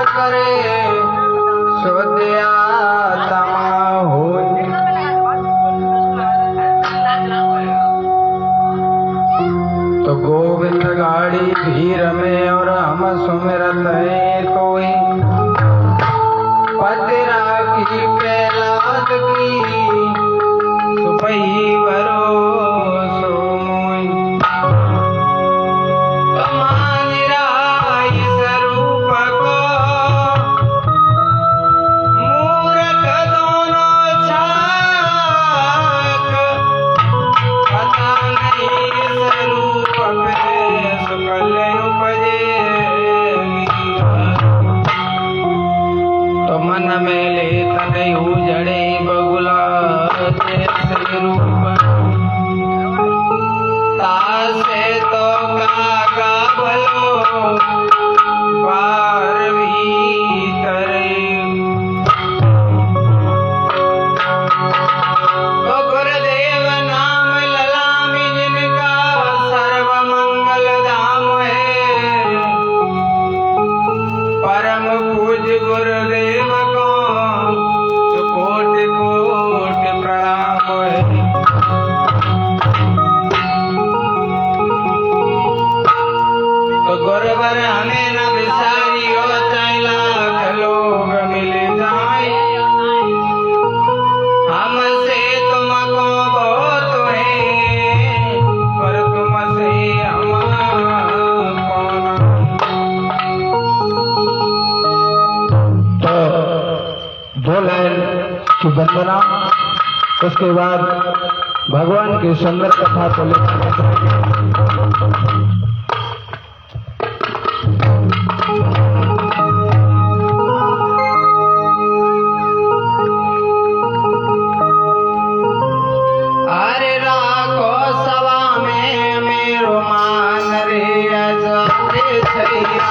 करे सोदिया तमा होई। तो गोविंद गाड़ी भीर में और हम सुमिरत है कोई पतरा की प्रहलाद की सुपही भरोसो मोई। कमानिराई स्वरूप को मूर्ख दोनों छाक पता नहीं स्वरूप पे सुकल उपजेगी। तो मन में लेत नहीं उजड़े बगुला जैसे रूप तासे तो काका भलो पार भीतरे। तो गुरुदेव नाम ललामी जिनका सर्व मंगल धाम है। परम पूज्य गुरुदेव को तो कोटि कोटि प्रणाम है। तो गुरुवर हमें न बिसारियो चाहे लाख लोग मिल जाए। हमसे तुमको बहुत है पर तुमसे हम कौन। तो दो लाइन की वंदना, उसके बाद भगवान की सुंदर कथा को लेकर अरे राखो सभा में मेरो मान रे अजरे छैया।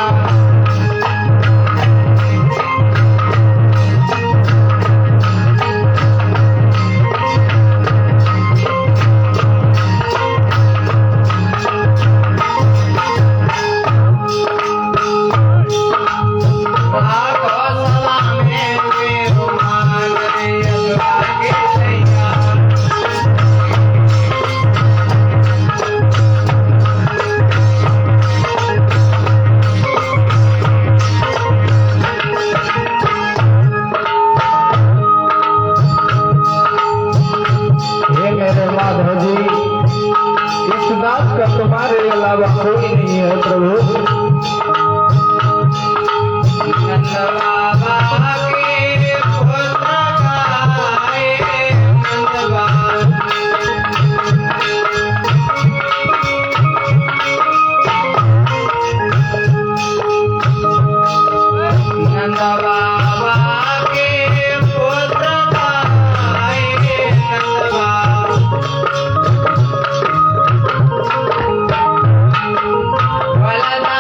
तुम्हारे अलावा कोई नहीं है प्रभु। नंद बाबा के पुत्र गाए नंद बाबा। नंद बाबा के पुत्र गाए नंद बाबा। बलदा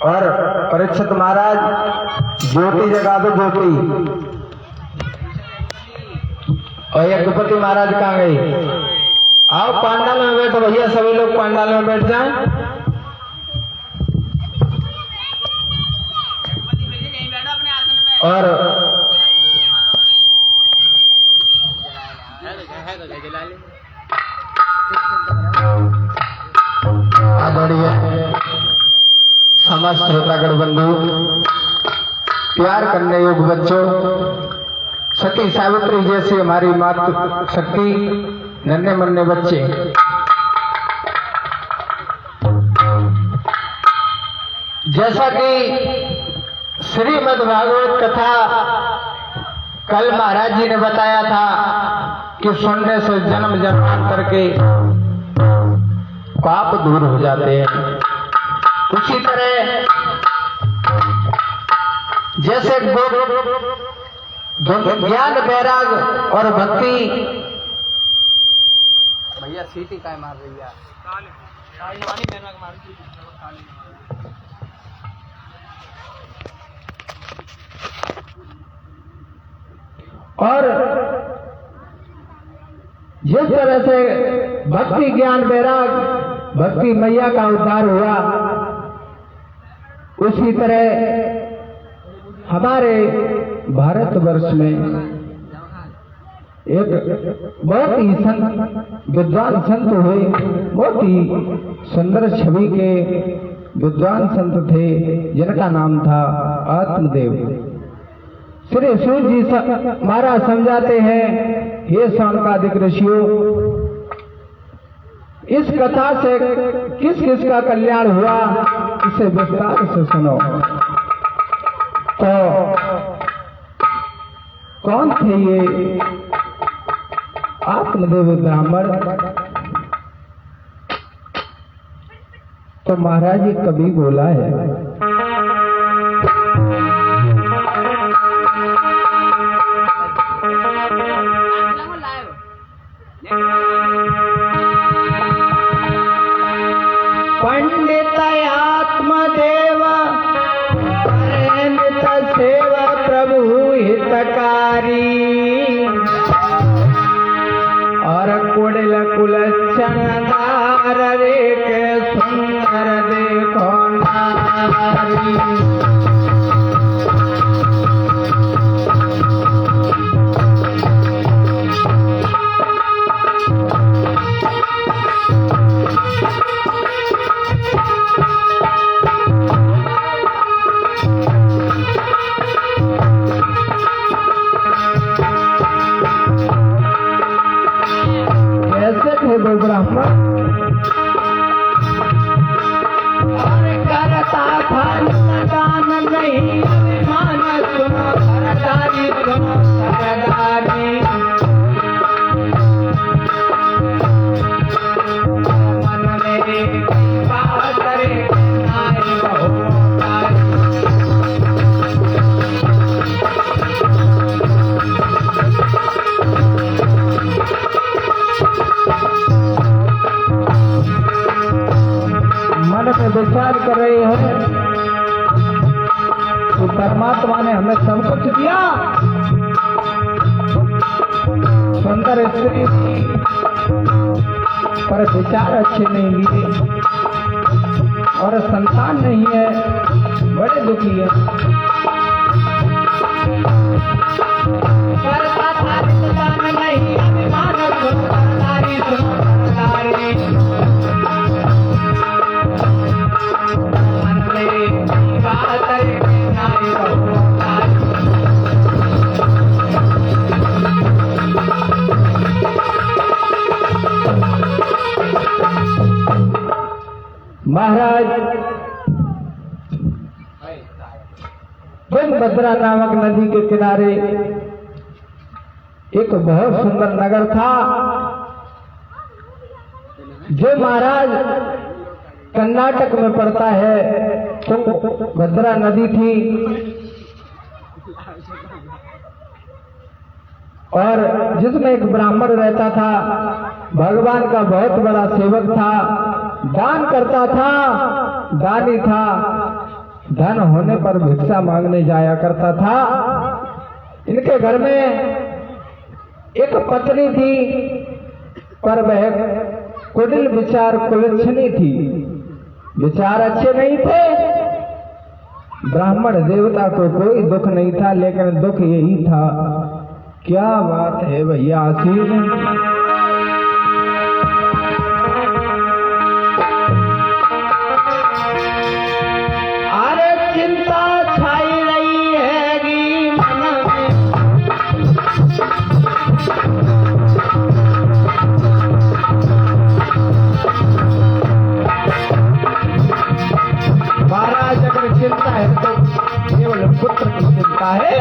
और परीक्षित महाराज ज्योति जगा दो ज्योति। और यज्ञपति महाराज कहाँ गई? आओ पांडाल में बैठो भैया, सभी लोग पांडाल में बैठ जाएं। और आदरणीय समस्त श्रोतागण बंधु, प्यार करने योग्य बच्चों, सती सावित्री जैसी हमारी मातृ शक्ति, नन्हे मुन्ने बच्चे, जैसा कि श्रीमद् भागवत कथा कल महाराज जी ने बताया था कि सुनने से जन्म जन्मांतर के पाप दूर हो जाते हैं, उसी तरह जैसे ज्ञान वैराग और भक्ति। भैया सीटी काय मार रही है? और जिस तरह से भक्ति ज्ञान वैराग भक्ति मैया का उद्धार हुआ, उसी तरह हमारे भारतवर्ष में एक बहुत ही विद्वान संत हुए, बहुत ही सुंदर छवि के विद्वान संत थे, जिनका नाम था आत्मदेव। श्री सूर्य जी महाराज समझाते हैं, हे शौनकादिक ऋषियों, इस कथा से किस किस का कल्याण हुआ, इसे विस्तार से सुनो। तो कौन थे ये आत्मदेव ब्राह्मण? तो महाराज जी कभी बोला है, पंडित आत्मदेव सेवा प्रभु हितकारी, और कुड़िल कुलक्षण दार रे के सुंदर देखो नारी। वो ब्राह्मण और करता था दान नहीं, मान सुनो सरदारी, सुनो सरदारी। मन मेरे बात रे नारी बहुतारी। मन में विचार कर रहे हैं तो परमात्मा ने हमें सब कुछ दिया, सुंदर स्त्री थी, पर विचार अच्छे नहीं लिए और संतान नहीं है, बड़े दुखी है। नहीं अभिमान सरदारी, सरदारी। महाराज तुंगभद्रा नामक नदी के किनारे एक बहुत सुंदर नगर था, जो महाराज कर्नाटक में पड़ता है। तुंगभद्रा नदी थी और जिसमें एक ब्राह्मण रहता था, भगवान का बहुत बड़ा सेवक था, दान करता था, दानी था। धन होने पर भिक्षा मांगने जाया करता था। इनके घर में एक पत्नी थी, पर वह कुटिल विचार कुलच्छनी थी, विचार अच्छे नहीं थे। ब्राह्मण देवता को कोई दुख नहीं था, लेकिन दुख यही था। क्या बात है भैया आशीष, अरे चिंता छाई रही हैगी मन में, महाराज अगर चिंता है तो केवल पुत्र की चिंता है।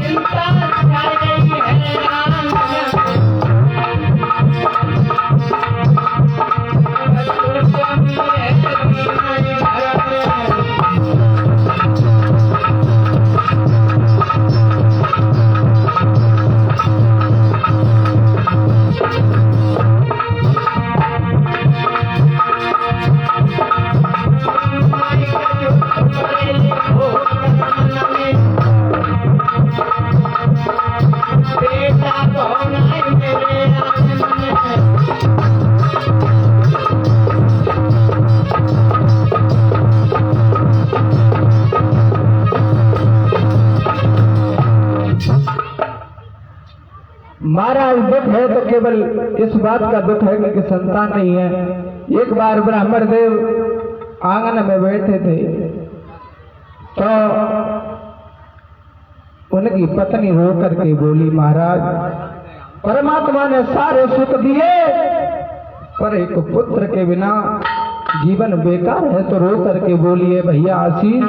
चिंता छाई रही है राम महाराज दुख है तो केवल इस बात का दुख है कि संतान नहीं है। एक बार ब्राह्मण देव आंगन में बैठे थे तो उनकी पत्नी रो करके बोली, महाराज परमात्मा ने सारे सुख दिए पर एक पुत्र के बिना जीवन बेकार है। तो रो करके बोलिए भैया आशीष,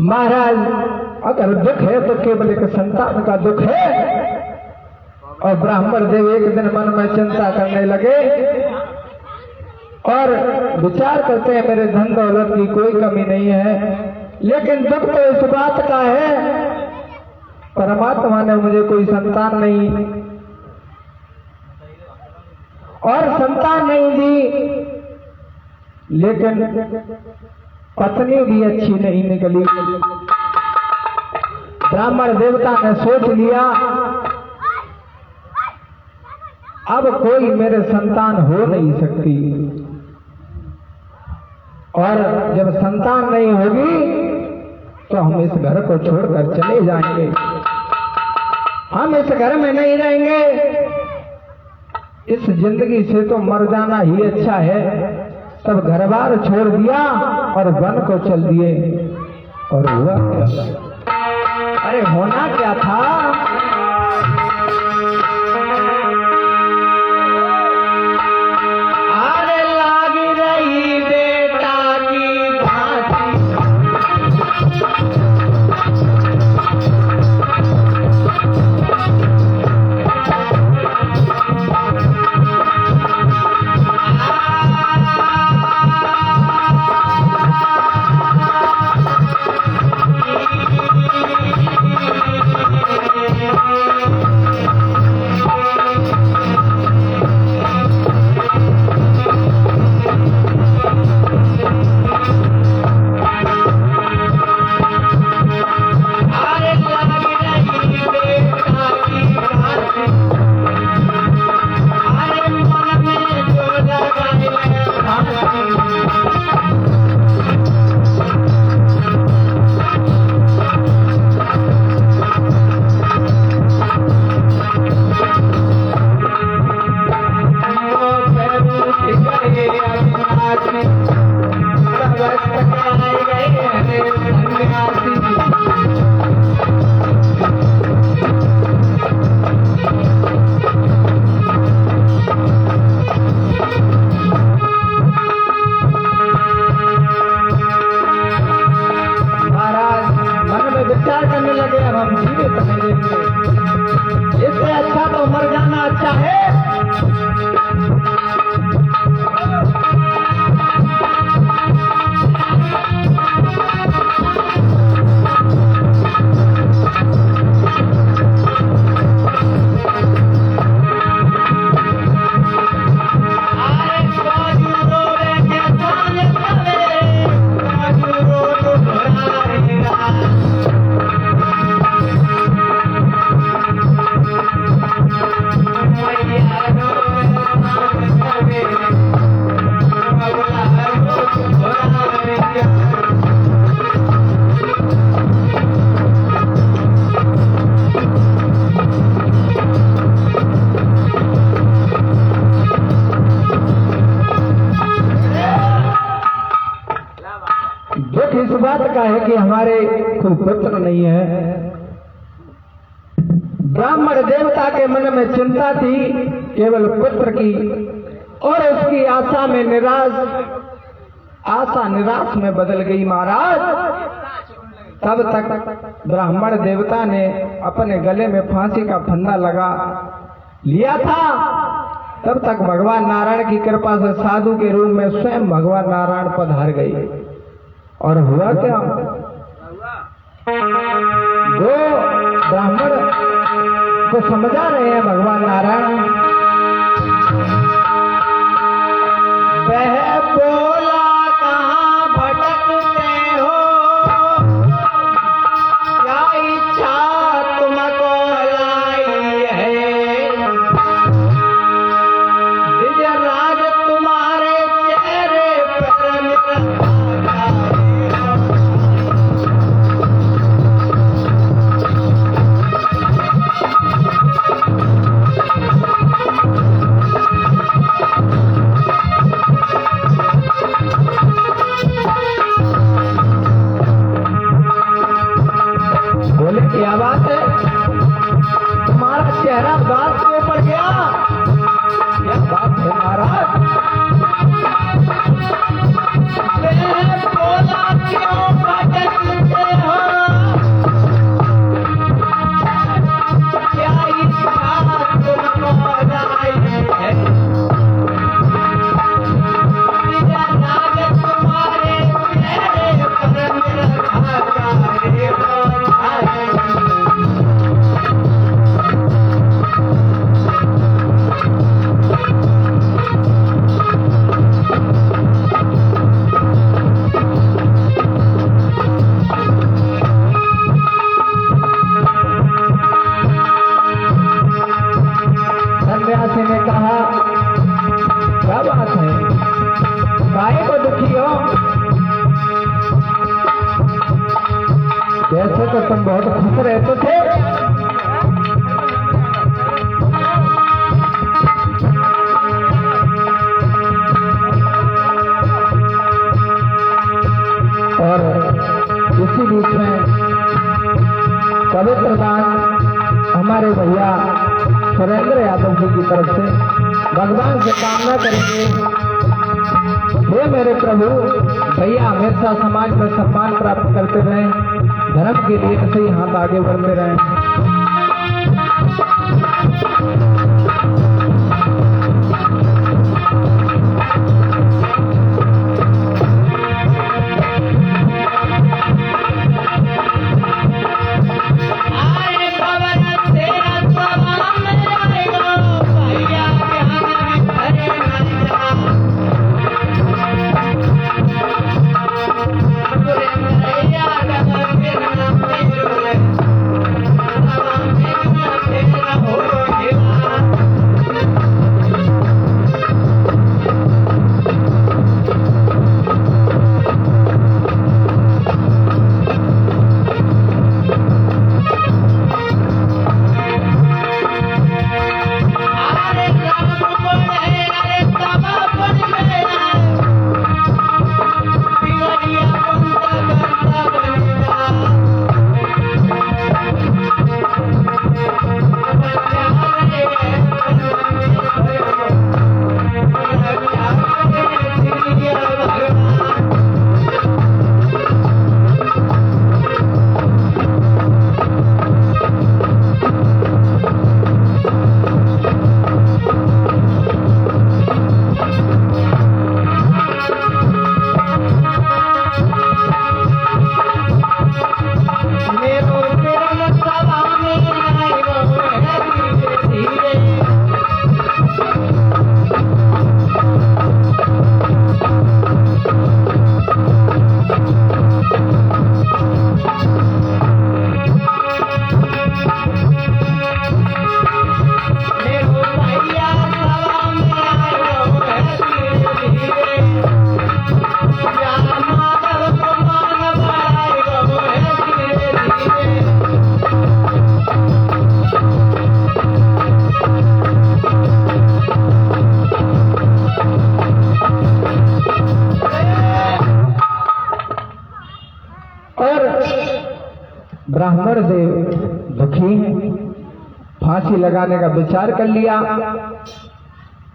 महाराज अगर दुख है तो केवल एक संतान का दुख है। और ब्राह्मण देव एक दिन मन में चिंता करने लगे और विचार करते हैं मेरे धन दौलत की कोई कमी नहीं है, लेकिन दुख तो इस बात का है परमात्मा ने मुझे कोई संतान नहीं और संतान नहीं दी, लेकिन पत्नी भी अच्छी नहीं निकली। ब्राह्मण देवता ने सोच लिया अब कोई मेरे संतान हो नहीं सकती, और जब संतान नहीं होगी तो हम इस घर को छोड़कर चले जाएंगे, हम इस घर में नहीं रहेंगे, इस जिंदगी से तो मर जाना ही अच्छा है। तब घर बार छोड़ दिया और वन को चल दिए। और हुआ क्या? अरे होना क्या था, अरे लागी रही बेटा की फांसी, मन में विचार करने लगे अब हम जीवित नहीं रहेंगे, इससे अच्छा तो मर जाना अच्छा है। दुख इस बात का है कि हमारे कोई पुत्र नहीं है। ब्राह्मण देवता के मन में चिंता थी केवल पुत्र की, और उसकी आशा निराश में बदल गई महाराज। तब तक ब्राह्मण देवता ने अपने गले में फांसी का फंदा लगा लिया था। तब तक भगवान नारायण की कृपा से साधु के रूप में स्वयं भगवान नारायण पधार गई। और हुआ क्या, वो ब्राह्मण को समझा रहे हैं भगवान नारायण, वह बोला कहाँ भटकते हो, क्या इच्छा तुमको लाई है, निज राज तुम्हारे चेहरे पर मेरा क्या बात है, तुम्हारा चेहरा उदास क्यों पड़ गया, क्या बात है महाराज। बोला क्यों भटकते हो, क्या इच्छा तुमको लाई है, तुम्हारे चेहरे पर मेरा सन्यासी ने कहा क्या बात है, काहे को दुखी हो, जैसे तो तुम बहुत खुश रहते थे। और इसी बीच में पवित्र दान हमारे भैया सुरेंद्र यादव जी की तरफ से भगवान से कामना करेंगे, हे मेरे प्रभु, भैया हमेशा समाज में सम्मान प्राप्त करते रहें, धर्म के लिए ऐसे ही हाथ आगे बढ़ते रहें। ब्राह्मण देव दुखी हैं, फांसी लगाने का विचार कर लिया।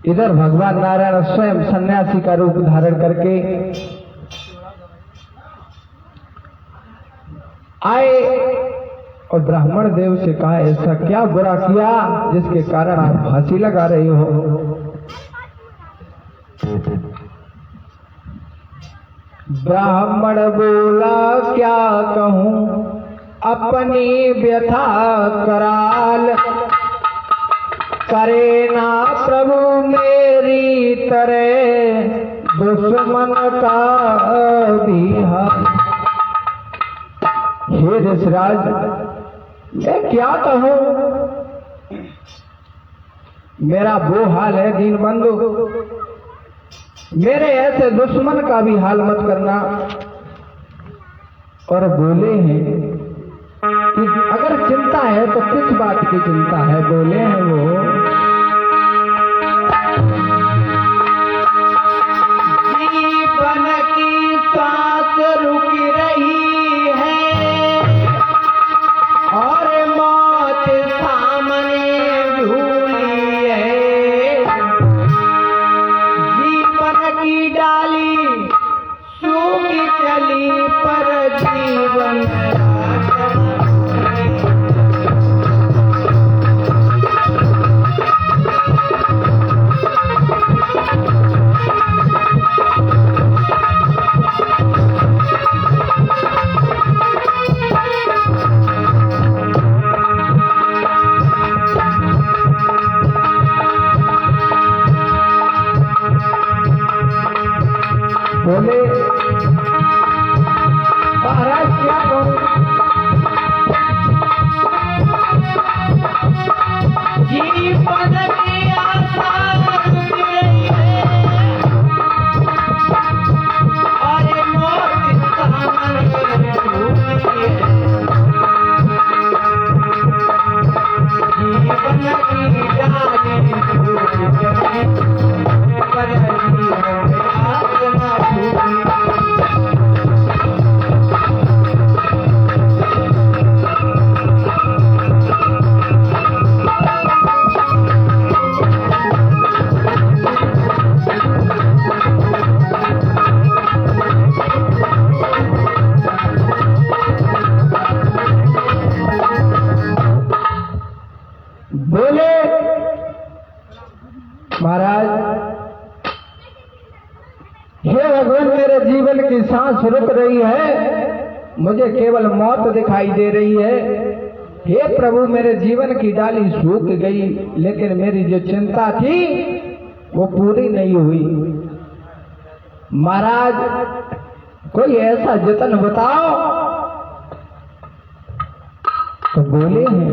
इधर भगवान नारायण स्वयं सन्यासी का रूप धारण करके आए और ब्राह्मण देव से कहा, ऐसा क्या बुरा किया जिसके कारण आप फांसी लगा रहे हो? ब्राह्मण बोला, क्या कहूं अपनी व्यथा कराल, करे ना प्रभु मेरी तरह दुश्मन का भी हाल। हे दशराज, मैं क्या कहूं, मेरा वो हाल है दीन बंधु, मेरे ऐसे दुश्मन का भी हाल मत करना। और बोले हैं कि अगर चिंता है तो किस बात की चिंता है? बोले हैं वो, जीवन की सांस रुक रही है और मौत सामने झूली है, जीवन की डाली सूख चली पर जीवन बोले, महाराज क्या कहूं, जीवन की आशा रुक रही है और मौत सामने झूली है, जीवन की डाली सूख चली पर जीवन आत्मा बोले, महाराज हे भगवान, मेरे जीवन की सांस रुक रही है, मुझे केवल मौत दिखाई दे रही है। हे प्रभु, मेरे जीवन की डाली सूख गई, लेकिन मेरी जो चिंता थी वो पूरी नहीं हुई। महाराज कोई ऐसा जतन बताओ। तो बोले हैं,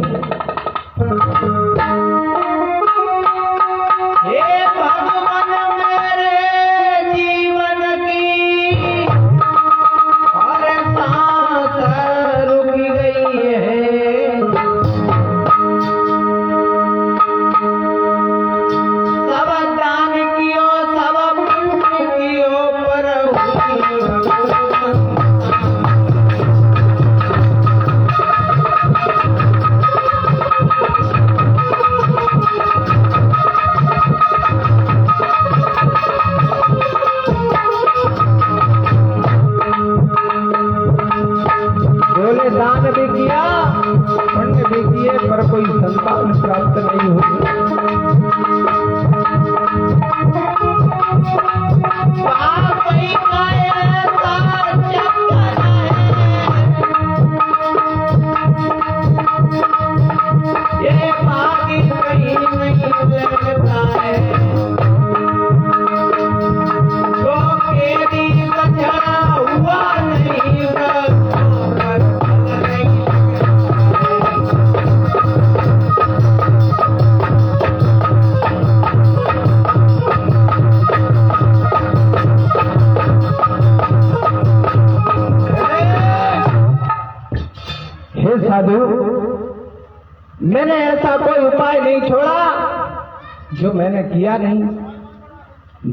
हे भगवान, मेरे जीवन की और सांस रुक गई है, सब दान कियो सब पुण्य कियो पर बोले, दान भी किया पुण्य भी किए पर कोई संतान प्राप्त नहीं हुई। पाप ही काया सार चक्कर है, ये भाग्य कहीं नहीं लगता है, तो केरी बछड़ा हुआ नहीं साधु, मैंने ऐसा कोई उपाय नहीं छोड़ा जो मैंने किया नहीं।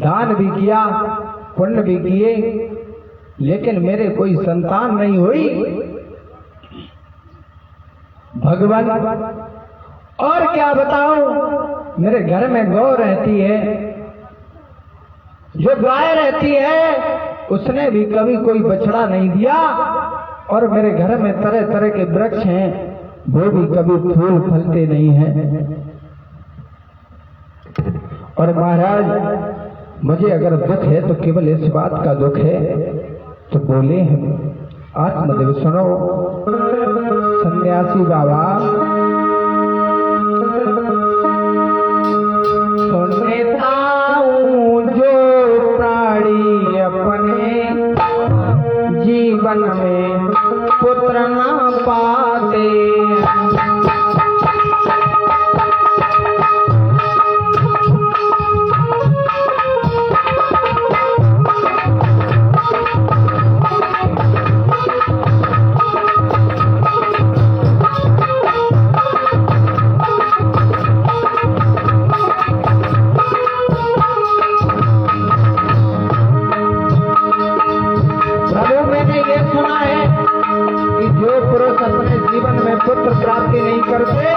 दान भी किया पुण्य भी किए, लेकिन मेरे कोई संतान नहीं हुई। भगवान और क्या बताऊं, मेरे घर में गौ रहती है, जो गाय रहती है उसने भी कभी कोई बछड़ा नहीं दिया, और मेरे घर में तरह तरह के वृक्ष हैं, वो भी कभी फूल फलते नहीं हैं। और महाराज मुझे अगर दुख है तो केवल इस बात का दुख है। तो बोले हैं आत्मदेव, सुनो सन्यासी बाबा, सुनता हूँ जो प्राणी अपने जीवन में पुत्र न पाते, पुत्र प्राप्ति नहीं करते,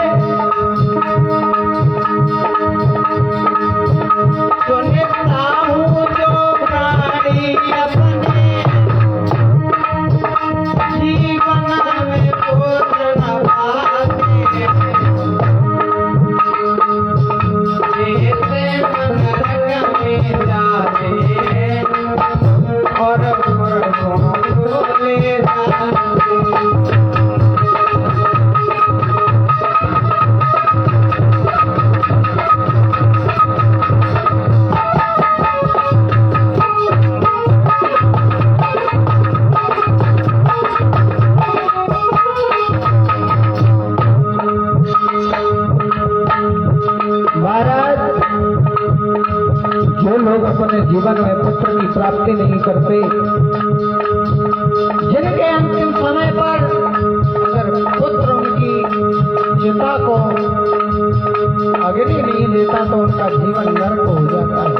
सुनता हूँ जो प्राणी अपने जीवन में पुत्र न पाते, जैसे नरक में जाते और मुर्गों को ले जाते। जो लोग अपने जीवन में पुत्र की प्राप्ति नहीं करते, जिनके अंतिम समय पर अगर पुत्र उनकी चिता को अग्नि नहीं देता तो उनका जीवन नरक हो जाता है।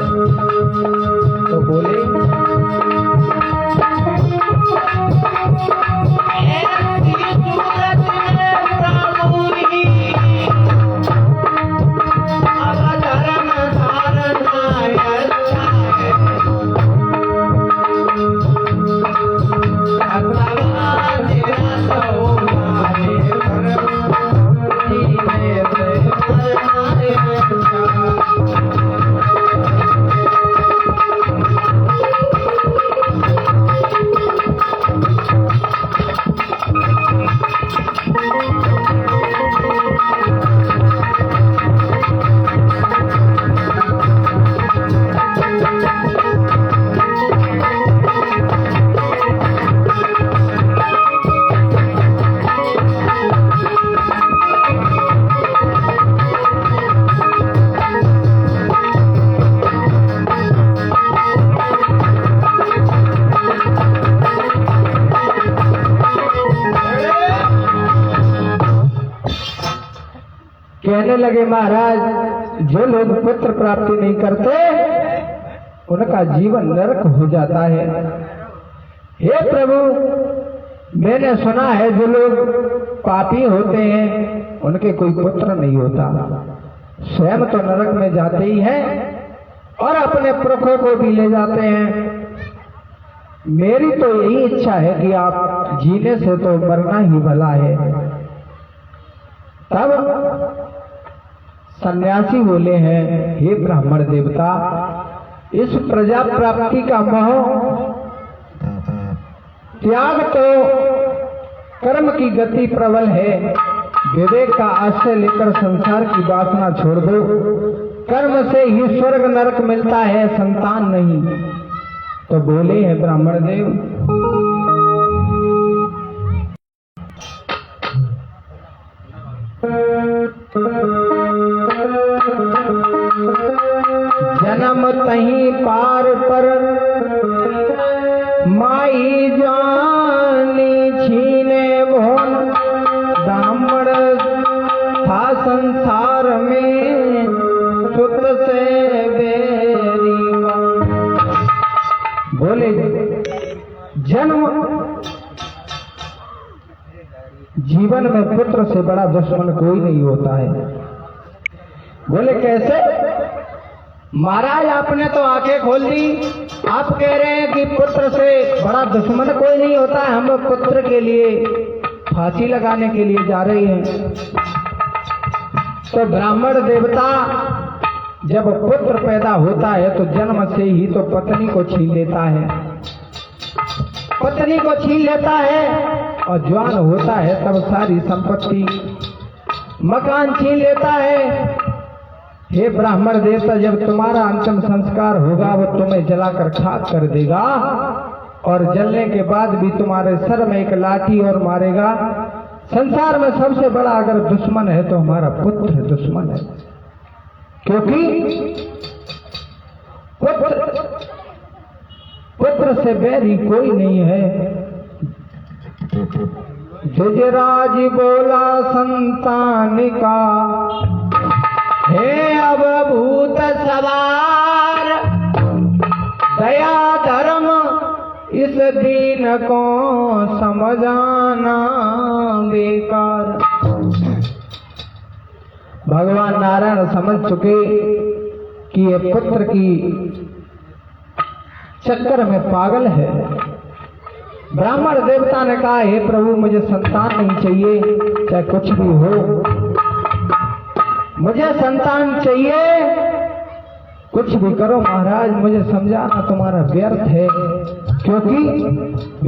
तो बोले कहने लगे महाराज, जो लोग पुत्र प्राप्ति नहीं करते उनका जीवन नरक हो जाता है। हे प्रभु, मैंने सुना है जो लोग पापी होते हैं उनके कोई पुत्र नहीं होता, स्वयं तो नरक में जाते ही हैं और अपने पुरखों को भी ले जाते हैं। मेरी तो यही इच्छा है कि आप जीने से तो मरना ही भला है। तब सन्यासी बोले हैं, हे ब्राह्मण देवता, इस प्रजा प्राप्ति का मोह त्याग तो कर्म की गति प्रबल है, विवेक का आश्रय लेकर संसार की वासना छोड़ दो। कर्म से ही स्वर्ग नरक मिलता है, संतान नहीं। तो बोले हैं ब्राह्मण देव, जन्म तहीं पार पर माई जानी छीने भोन, ब्राह्मण था संसार में सुत से बेरी। बोले जन्म जीवन में पुत्र से बड़ा दुश्मन कोई नहीं होता है। बोले कैसे? महाराज आपने तो आंखें खोल दी, आप कह रहे हैं कि पुत्र से बड़ा दुश्मन कोई नहीं होता है। हम लोग पुत्र के लिए फांसी लगाने के लिए जा रहे हैं। तो ब्राह्मण देवता जब पुत्र पैदा होता है तो जन्म से ही तो पत्नी को छीन लेता है, पत्नी को छीन लेता है, और जवान होता है तब सारी संपत्ति मकान छीन लेता है। हे ब्राह्मण देवता, जब तुम्हारा अंतिम संस्कार होगा वो तुम्हें जलाकर खाक कर देगा, और जलने के बाद भी तुम्हारे सर में एक लाठी और मारेगा। संसार में सबसे बड़ा अगर दुश्मन है तो हमारा पुत्र दुश्मन है, क्योंकि पुत्र से बैरी कोई नहीं है। जजराज बोला संतान का हे अवभूत सवार, दया धर्म इस दीन को समझाना बेकार। भगवान नारायण समझ चुके कि ये पुत्र की चक्कर में पागल है। ब्राह्मण देवता ने कहा हे प्रभु, मुझे संतान नहीं चाहिए, चाहे कुछ भी हो, मुझे संतान चाहिए। कुछ भी करो महाराज, मुझे समझाना तुम्हारा व्यर्थ है, क्योंकि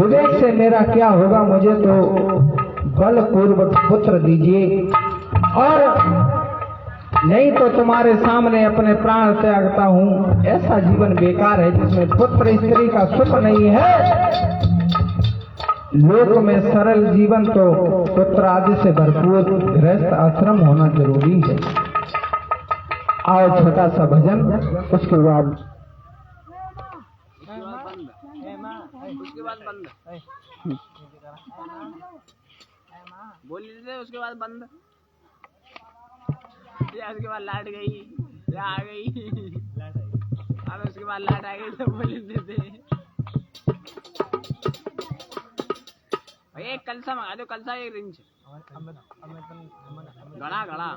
विवेक से मेरा क्या होगा। मुझे तो बलपूर्वक पुत्र दीजिए, और नहीं तो तुम्हारे सामने अपने प्राण त्यागता हूँ। ऐसा जीवन बेकार है जिसमें पुत्र स्त्री का सुख नहीं है। लोक में सरल जीवन तो पुत्र आदि से भरपूर गृहस्थ आश्रम होना जरूरी है। आओ छोटा सा भजन, उसके बाद बोल दे, उसके बाद बंद, या उसके बाद लाइट गई या आ गई, अब उसके बाद लाइट आ गई तो बोल देते भैया। एक कलसा मंगा दो, कलसा एक रिंच घड़ा घड़ा।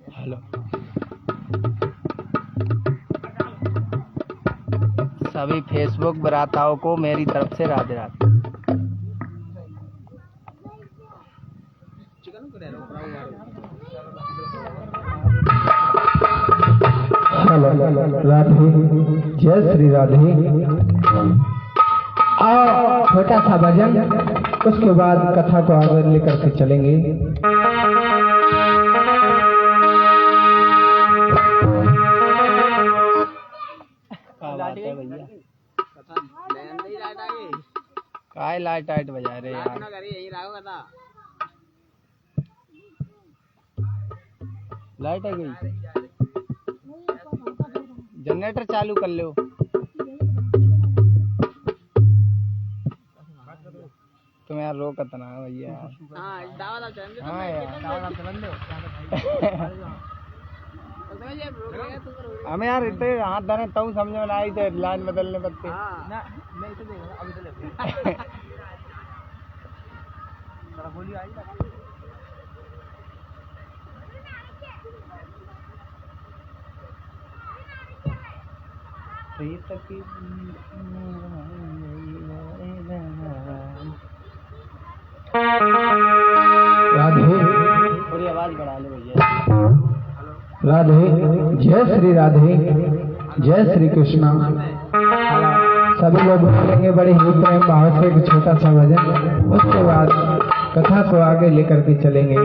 हेलो, सभी फेसबुक बराताओं को मेरी तरफ से राधे राधे। हेलो, राधे, जय श्री राधे। आओ छोटा सा भजन, उसके बाद कथा को आगे लेकर के चलेंगे। काय लाइट लाइट बजा रहे यार, लाइट आ गई, जनरेटर चालू कर लो। तुम यार रो कतना भैया। हाँ यार हमें यार इतने हाथ धरे तब समझ में आई थे लाइन बदलने बदते। राधे, थोड़ी आवाज बढ़ा लो भैया। राधे, जय श्री राधे। जय श्री कृष्णा। सभी लोग बोलेंगे बड़े ही प्रेम भाव से एक छोटा सा भजन, उसके बाद कथा को आगे लेकर के चलेंगे।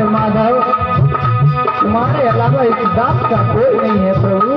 माधव, तुम्हारे अलावा इस दास का कोई नहीं है प्रभु।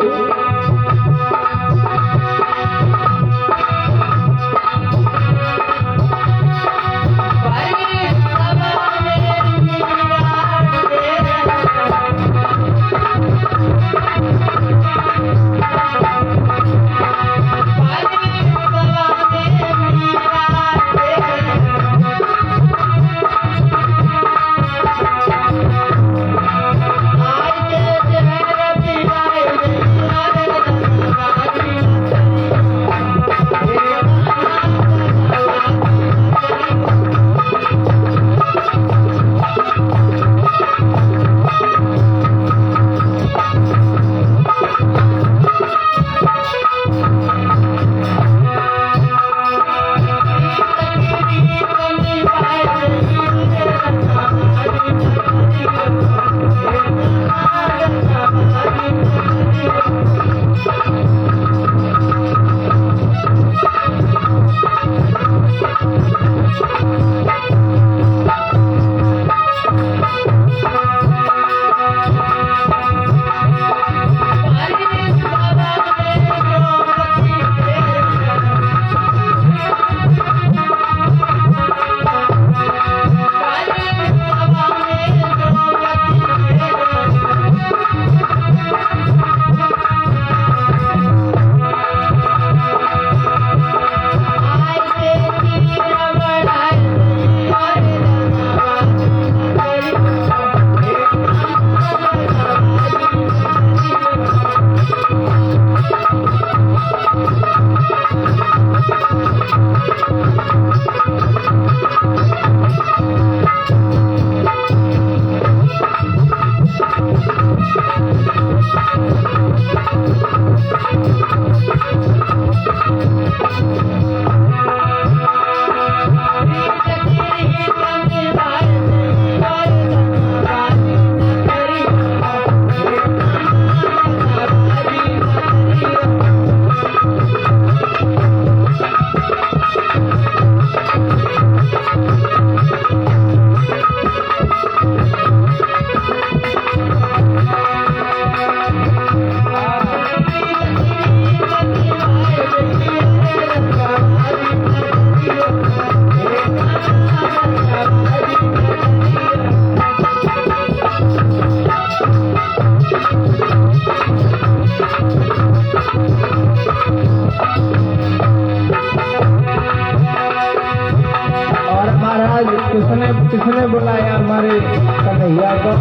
किसने बुलाया हमारे कन्हैया को?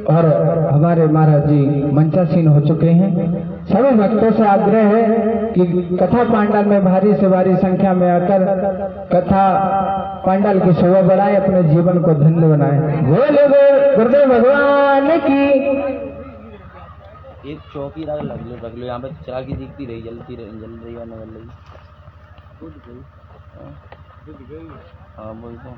और हमारे महाराज जी मंचासीन हो चुके हैं। सभी भक्तों से आग्रह है कि कथा पांडाल में भारी से भारी संख्या में आकर कथा पांडाल की शोभा बढ़ाए, अपने जीवन को धन्य बनाए। बोले गुरुदेव भगवान की। एक चौकी रख लो यहाँ पे, चला की दिखती रही, जल रही है, निकल रही। हाँ बोलता हूँ।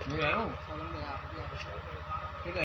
मैं आया हूँ।